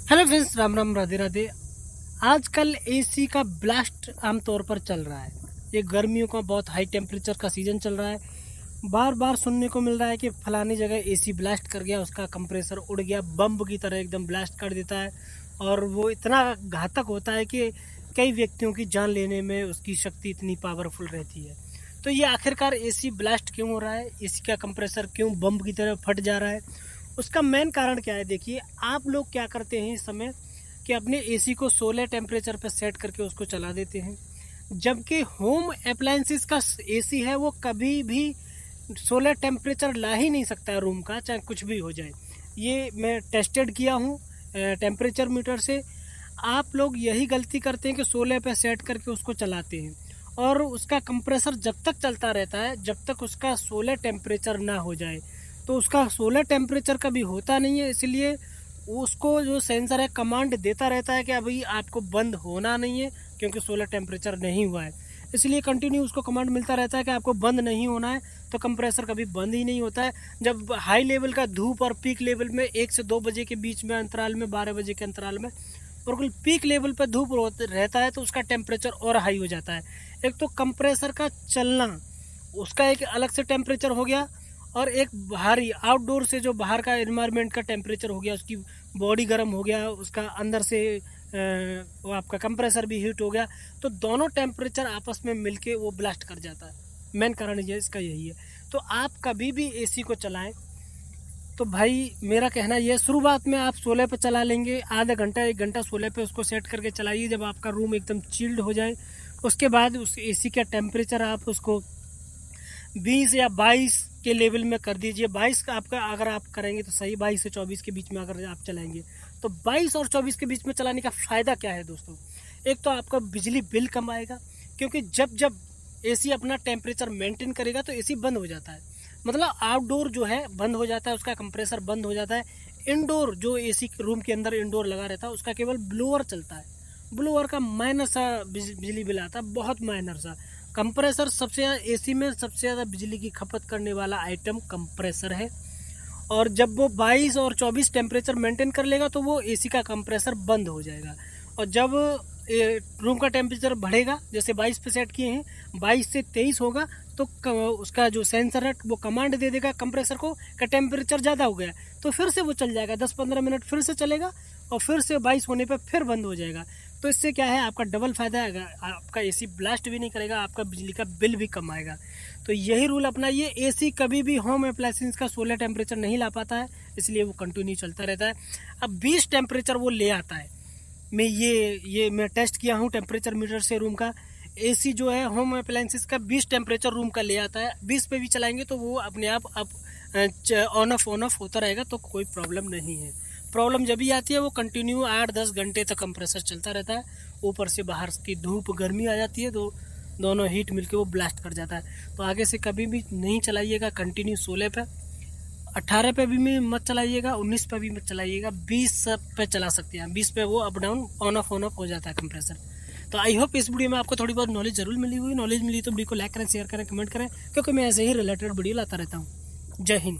Hello friends, Ram Ram, Radhe Radhe. आजकल AC का blast आमतौर पर चल रहा है। ये गर्मियों का बहुत हाई टेम्परेचर का सीज़न चल रहा है। बार बार सुनने को मिल रहा है कि फलानी जगह एसी ब्लास्ट कर गया, उसका कंप्रेसर उड़ गया, बम की तरह एकदम ब्लास्ट कर देता है। और वो इतना घातक होता है कि कई व्यक्तियों की जान लेने में उसकी शक्ति इतनी पावरफुल रहती है। तो ये आखिरकार एसी ब्लास्ट क्यों हो रहा है, एसी का कंप्रेसर क्यों बम की तरह फट जा रहा है, उसका मेन कारण क्या है? देखिए, आप लोग क्या करते हैं इस समय कि अपने एसी को 16 टेम्परेचर पर सेट करके उसको चला देते हैं, जबकि होम अप्लायंसेस का एसी है वो कभी भी 16 टेम्परेचर ला ही नहीं सकता है रूम का, चाहे कुछ भी हो जाए। ये मैं टेस्टेड किया हूँ टेम्परेचर मीटर से। आप लोग यही गलती करते हैं कि 16 पे सेट करके उसको चलाते हैं, और उसका कंप्रेसर जब तक चलता रहता है जब तक उसका 16 टेम्परेचर ना हो जाए। तो उसका 16 टेम्परेचर कभी होता नहीं है, इसलिए उसको जो सेंसर है कमांड देता रहता है कि अभी आपको बंद होना नहीं है, क्योंकि 16 टेम्परेचर नहीं हुआ है। इसलिए कंटिन्यू उसको कमांड मिलता रहता है कि आपको बंद नहीं होना है। तो कंप्रेसर कभी बंद ही नहीं होता है। जब हाई लेवल का धूप और पीक लेवल में 1 से 2 बजे के बीच में अंतराल में, 12 बजे के अंतराल में, और पीक लेवल पर धूप रहता है तो उसका टेम्परेचर और हाई हो जाता है। एक तो कंप्रेसर का चलना, उसका एक अलग से टेम्परेचर हो गया, और एक बाहरी आउटडोर से जो बाहर का एनवायरनमेंट का टेम्परेचर हो गया, उसकी बॉडी गर्म हो गया, उसका अंदर से वो आपका कंप्रेसर भी हीट हो गया। तो दोनों टेम्परेचर आपस में मिलके वो ब्लास्ट कर जाता है। मेन कारण ये इसका यही है। तो आप कभी भी एसी को चलाएं तो भाई मेरा कहना यह, शुरुआत में आप 16 पे चला लेंगे, आधा घंटा 1 घंटा 16 पे उसको सेट करके चलाइए। जब आपका रूम एकदम चिल्ड हो जाए उसके बाद उस एसी का टेम्परेचर आप उसको 20 या 22 के लेवल में कर दीजिए। 22 का आपका अगर आप करेंगे तो सही, 22 से 24 के बीच में अगर आप चलाएंगे तो 22 और 24 के बीच में चलाने का फ़ायदा क्या है दोस्तों? एक तो आपका बिजली बिल कम आएगा, क्योंकि जब जब एसी अपना टेम्परेचर मेंटेन करेगा तो एसी बंद हो जाता है। मतलब आउटडोर जो है बंद हो जाता है, उसका कंप्रेसर बंद हो जाता है। इंडोर जो एसी रूम के अंदर इंडोर लगा रहता है उसका केवल ब्लोअर चलता है। ब्लोअर का माइनर सा बिजली बिल आता है, बहुत माइनर सा। कंप्रेसर सबसे ज़्यादा एसी में सबसे ज़्यादा बिजली की खपत करने वाला आइटम कंप्रेसर है। और जब वो 22 और 24 टेम्परेचर मेंटेन कर लेगा तो वो एसी का कंप्रेसर बंद हो जाएगा। और जब रूम का टेम्परेचर बढ़ेगा, जैसे 22 पे सेट किए हैं, 22 से 23 होगा, तो उसका जो सेंसर है वो कमांड दे देगा कंप्रेसर को कि टेम्परेचर ज़्यादा हो गया, तो फिर से वो चल जाएगा, 10-15 मिनट फिर से चलेगा, और फिर से 22 होने पे फिर बंद हो जाएगा। तो इससे क्या है, आपका डबल फ़ायदा है, आपका एसी ब्लास्ट भी नहीं करेगा, आपका बिजली का बिल भी कम आएगा। तो यही रूल अपनाइए। एसी कभी भी होम अप्लायंसेस का 16 टेम्परेचर नहीं ला पाता है, इसलिए वो कंटिन्यू चलता रहता है। अब 20 टेम्परेचर वो ले आता है। मैं टेस्ट किया हूँ टेम्परेचर मीटर से रूम का। एसी जो है होम अप्लायंसेस का 20 टेम्परेचर रूम का ले आता है। 20 पे भी चलाएंगे तो वो अपने आप ऑन ऑफ होता रहेगा, तो कोई प्रॉब्लम नहीं है। प्रॉब्लम जब भी आती है वो कंटिन्यू 8-10 घंटे तक कंप्रेसर चलता रहता है, ऊपर से बाहर की धूप गर्मी आ जाती है, तो दोनों हीट मिलके वो ब्लास्ट कर जाता है। तो आगे से कभी भी नहीं चलाइएगा कंटिन्यू 16 पे। 18 पे भी मत चलाइएगा, 19 पे भी मत चलाइएगा, 20 पे चला सकते हैं। 20 पे वो अप डाउन ऑन ऑफ हो जाता है कंप्रेसर। तो आई होप इस वीडियो में आपको थोड़ी बहुत नॉलेज जरूर नॉलेज मिली तो वीडियो को लाइक करें, शेयर करें, कमेंट करें, क्योंकि मैं ऐसे ही रिलेटेड वीडियो लाता रहता हूँ। जय हिंद।